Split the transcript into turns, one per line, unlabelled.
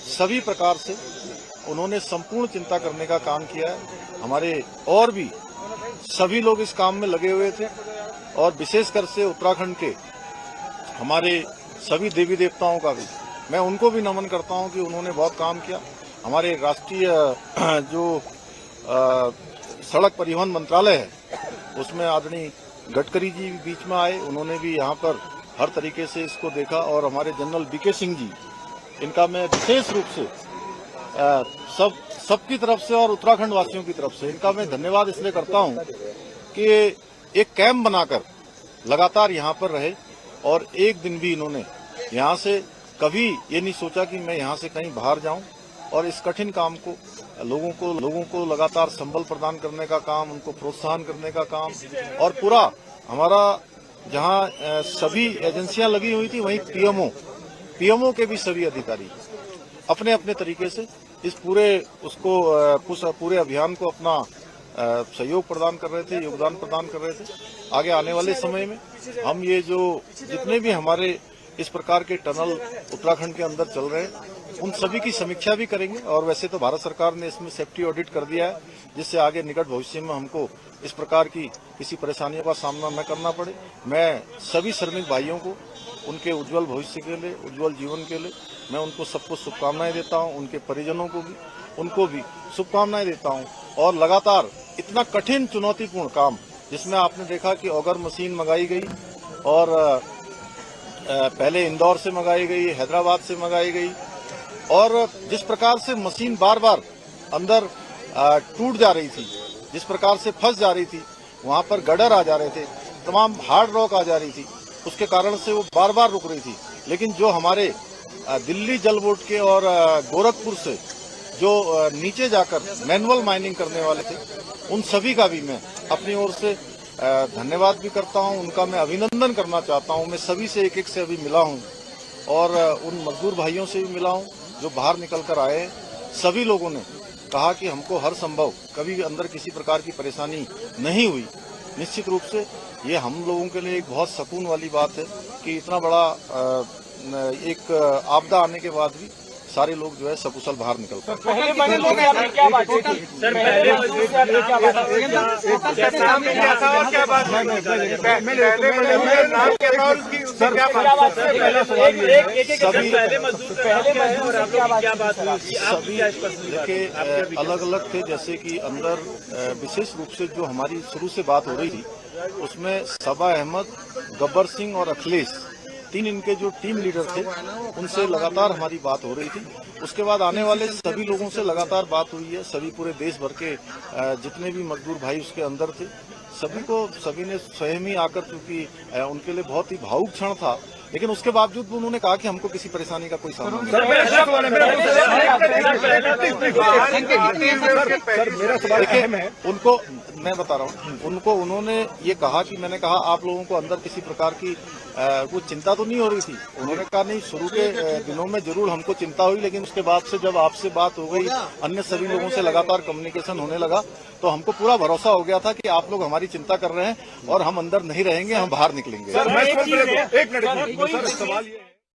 सभी प्रकार से उन्होंने संपूर्ण चिंता करने का काम किया है। हमारे और भी सभी लोग इस काम में लगे हुए थे और विशेषकर से उत्तराखंड के हमारे सभी देवी देवताओं का भी मैं उनको भी नमन करता हूं कि उन्होंने बहुत काम किया। हमारे राष्ट्रीय जो सड़क परिवहन मंत्रालय है उसमें आदरणीय गडकरी जी बीच में आए, उन्होंने भी यहाँ पर हर तरीके से इसको देखा और हमारे जनरल बीके सिंह जी, इनका मैं विशेष रूप से सबकी तरफ से और उत्तराखंड वासियों की तरफ से इनका मैं धन्यवाद इसलिए करता हूं कि एक कैंप बनाकर लगातार यहाँ पर रहे और एक दिन भी इन्होंने यहाँ से कभी ये नहीं सोचा कि मैं यहाँ से कहीं बाहर जाऊं और इस कठिन काम को लोगों को लगातार संबल प्रदान करने का काम, उनको प्रोत्साहन करने का काम और पूरा हमारा जहाँ सभी एजेंसियां लगी हुई थी वहीं पीएमओ के भी सभी अधिकारी अपने अपने तरीके से इस पूरे अभियान को अपना सहयोग प्रदान कर रहे थे, योगदान प्रदान कर रहे थे। आगे आने वाले समय में हम ये जो जितने भी हमारे इस प्रकार के टनल उत्तराखंड के अंदर चल रहे हैं उन सभी की समीक्षा भी करेंगे और वैसे तो भारत सरकार ने इसमें सेफ्टी ऑडिट कर दिया है जिससे आगे निकट भविष्य में हमको इस प्रकार की किसी परेशानियों का सामना न करना पड़े। मैं सभी श्रमिक भाइयों को उनके उज्जवल भविष्य के लिए, उज्जवल जीवन के लिए मैं उनको सबको शुभकामनाएं देता हूं, उनके परिजनों को भी उनको भी शुभकामनाएं देता हूं। और लगातार इतना कठिन चुनौतीपूर्ण काम जिसमें आपने देखा कि ऑगर मशीन मंगाई गई और पहले इंदौर से मंगाई गई, हैदराबाद से मंगाई गई और जिस प्रकार से मशीन बार बार अंदर टूट जा रही थी, जिस प्रकार से फंस जा रही थी, वहां पर गडर आ जा रहे थे, तमाम हार्ड रॉक आ जा रही थी, उसके कारण से वो बार बार रुक रही थी। लेकिन जो हमारे दिल्ली जल बोर्ड के और गोरखपुर से जो नीचे जाकर मैनुअल माइनिंग करने वाले थे उन सभी का भी मैं अपनी ओर से धन्यवाद भी करता हूं, उनका मैं अभिनंदन करना चाहता हूं। मैं सभी से एक से अभी मिला हूं और उन मजदूर भाइयों से भी मिला हूं जो बाहर निकल कर आए हैं। सभी लोगों ने कहा कि हमको हर संभव कभी अंदर किसी प्रकार की परेशानी नहीं हुई। निश्चित रूप से ये हम लोगों के लिए एक बहुत सुकून वाली बात है कि इतना बड़ा एक आपदा आने के बाद भी सारे लोग जो है सकुशल बाहर निकल पाए। देखिए अलग अलग थे, जैसे कि अंदर विशेष रूप से जो हमारी शुरू से बात हो रही थी उसमें सबा अहमद, गब्बर सिंह और अखिलेश, तीन इनके जो टीम लीडर थे उनसे लगातार हमारी बात हो रही थी। उसके बाद आने वाले सभी लोगों से लगातार बात हुई है। सभी पूरे देश भर के जितने भी मजदूर भाई उसके अंदर थे सभी ने स्वयं ही आकर, चूंकि उनके लिए बहुत ही भावुक क्षण था, लेकिन उसके बावजूद भी उन्होंने कहा कि हमको किसी परेशानी का कोई सामना नहीं। उनको मैं बता रहा हूँ, उनको उन्होंने ये कहा कि मैंने कहा आप लोगों को अंदर किसी प्रकार की कुछ चिंता तो नहीं हो रही थी। उन्होंने कहा नहीं, शुरू के दिनों में जरूर हमको चिंता हुई, लेकिन उसके बाद से जब आपसे बात हो गई, अन्य सभी लोगों से लगातार कम्युनिकेशन होने लगा, तो हमको पूरा भरोसा हो गया था कि आप लोग हमारी चिंता कर रहे हैं और हम अंदर नहीं रहेंगे, हम बाहर निकलेंगे।
एक मिनट सवाल ये